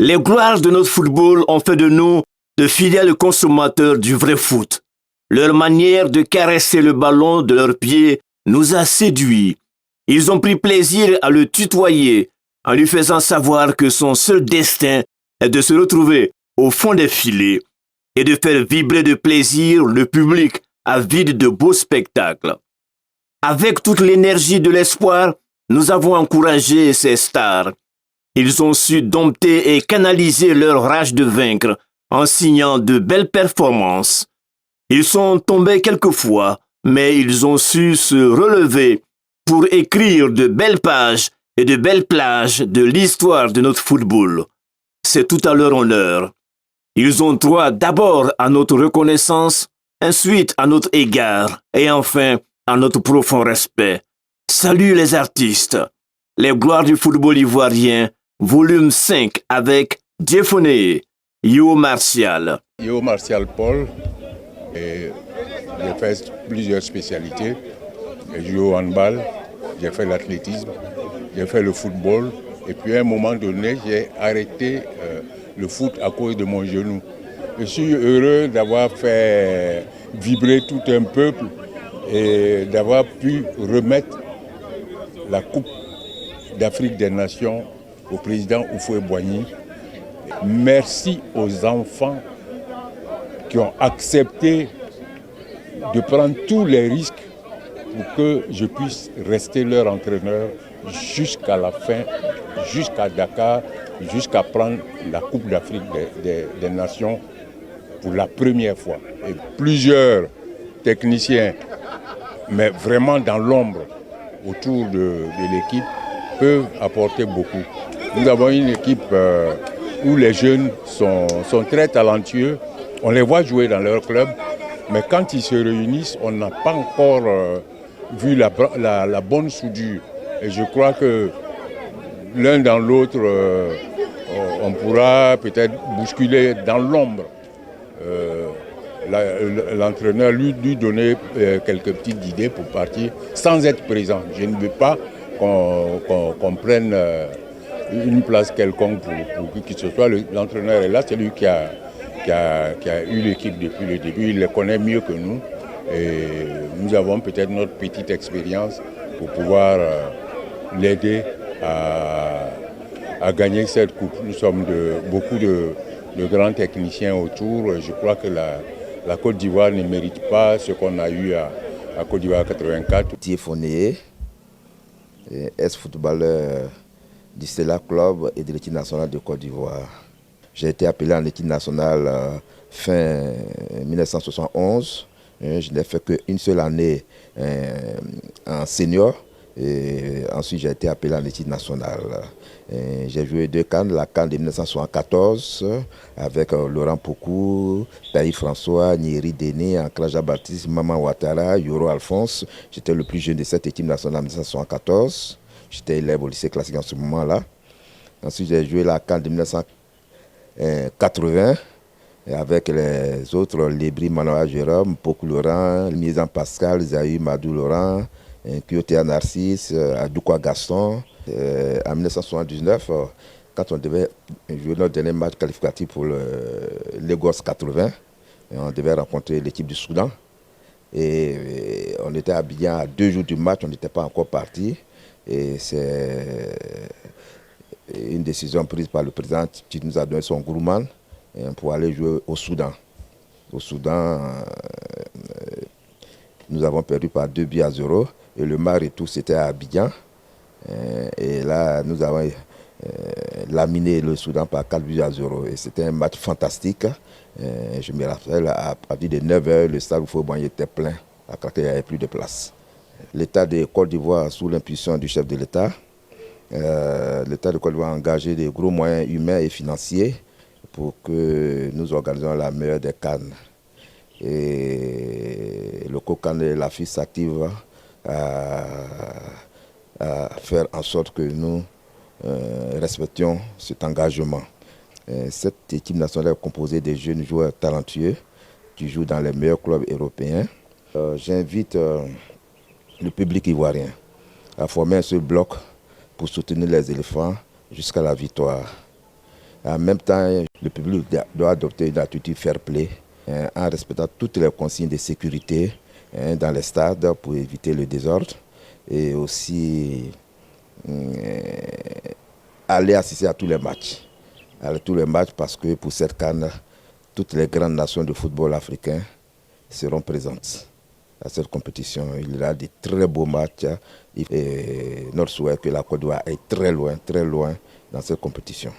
Les gloires de notre football ont fait de nous de fidèles consommateurs du vrai foot. Leur manière de caresser le ballon de leurs pieds nous a séduits. Ils ont pris plaisir à le tutoyer en lui faisant savoir que son seul destin est de se retrouver au fond des filets et de faire vibrer de plaisir le public avide de beaux spectacles. Avec toute l'énergie de l'espoir, nous avons encouragé ces stars. Ils ont su dompter et canaliser leur rage de vaincre en signant de belles performances. Ils sont tombés quelquefois, mais ils ont su se relever pour écrire de belles pages et de belles plages de l'histoire de notre football. C'est tout à leur honneur. Ils ont droit d'abord à notre reconnaissance, ensuite à notre égard et enfin à notre profond respect. Salut les artistes. Les gloires du football ivoirien, volume 5 avec Diefoné, Yo Martial. Yo Martial Paul, et j'ai fait plusieurs spécialités. J'ai joué au handball, j'ai fait l'athlétisme, j'ai fait le football. Et puis à un moment donné, j'ai arrêté le foot à cause de mon genou. Je suis heureux d'avoir fait vibrer tout un peuple et d'avoir pu remettre la Coupe d'Afrique des Nations au président Houphouët-Boigny. Merci aux enfants qui ont accepté de prendre tous les risques pour que je puisse rester leur entraîneur jusqu'à la fin, jusqu'à Dakar, jusqu'à prendre la Coupe d'Afrique des Nations pour la première fois. Et plusieurs techniciens, mais vraiment dans l'ombre autour de l'équipe, peuvent apporter beaucoup. Nous avons une équipe où les jeunes sont très talentueux. On les voit jouer dans leur club, mais quand ils se réunissent, on n'a pas encore vu la bonne soudure. Et je crois que l'un dans l'autre, on pourra peut-être bousculer dans l'ombre l'entraîneur, lui donner quelques petites idées pour partir sans être présent. Je ne veux pas qu'on prenne une place quelconque pour qui que ce soit. L'entraîneur est là, c'est lui qui a eu l'équipe depuis le début, il les connaît mieux que nous. Et nous avons peut-être notre petite expérience pour pouvoir l'aider à gagner cette coupe. Nous sommes beaucoup de grands techniciens autour. Je crois que la Côte d'Ivoire ne mérite pas ce qu'on a eu à Côte d'Ivoire 84. Diefoné, ex-footballeur du Stella Club et de l'équipe nationale de Côte d'Ivoire. J'ai été appelé en équipe nationale fin 1971. Je n'ai fait qu'une seule année en senior. Et ensuite, j'ai été appelé en équipe nationale. J'ai joué 2 CAN, la CAN de 1974 avec Laurent Pokou, Taï François, Nieri Déné, Ancraja Baptiste, Maman Ouattara, Yoro Alphonse. J'étais le plus jeune de cette équipe nationale en 1974. J'étais élève au lycée classique en ce moment-là. Ensuite, j'ai joué la CAN de 1980 avec les autres, Lébri Manoa Jérôme, Pokou Laurent, Misan Pascal, Zaï Madou Laurent, Kyotea Narcisse, Adoukwa Gaston. En 1979, quand on devait jouer notre dernier match qualificatif pour le Lagos 80, on devait rencontrer l'équipe du Soudan. Et on était à Abidjan à 2 jours du match, on n'était pas encore parti. Et c'est une décision prise par le président qui nous a donné son groupement pour aller jouer au Soudan. Au Soudan, nous avons perdu par 2-0 et le match retour c'était à Abidjan. Et là, nous avons laminé le Soudan par 4-0 et c'était un match fantastique. Je me rappelle, à partir de 9h, le stade Houphouët-Boigny était plein, à il n'y avait plus de place. L'État de Côte d'Ivoire, sous l'impulsion du chef de l'État, l'État de Côte d'Ivoire a engagé des gros moyens humains et financiers pour que nous organisions la meilleure des CAN. Et le COCAN et la FIS s'active à faire en sorte que nous respections cet engagement. Cette équipe nationale est composée de jeunes joueurs talentueux qui jouent dans les meilleurs clubs européens. J'invite le public ivoirien à former un seul bloc pour soutenir les éléphants jusqu'à la victoire. En même temps, le public doit adopter une attitude fair play en respectant toutes les consignes de sécurité dans les stades pour éviter le désordre et aussi aller assister à tous les matchs. À tous les matchs parce que pour cette CAN, toutes les grandes nations de football africain seront présentes à cette compétition. Il y a de très beaux matchs et notre souhait est que la Côte d'Ivoire est très loin dans cette compétition.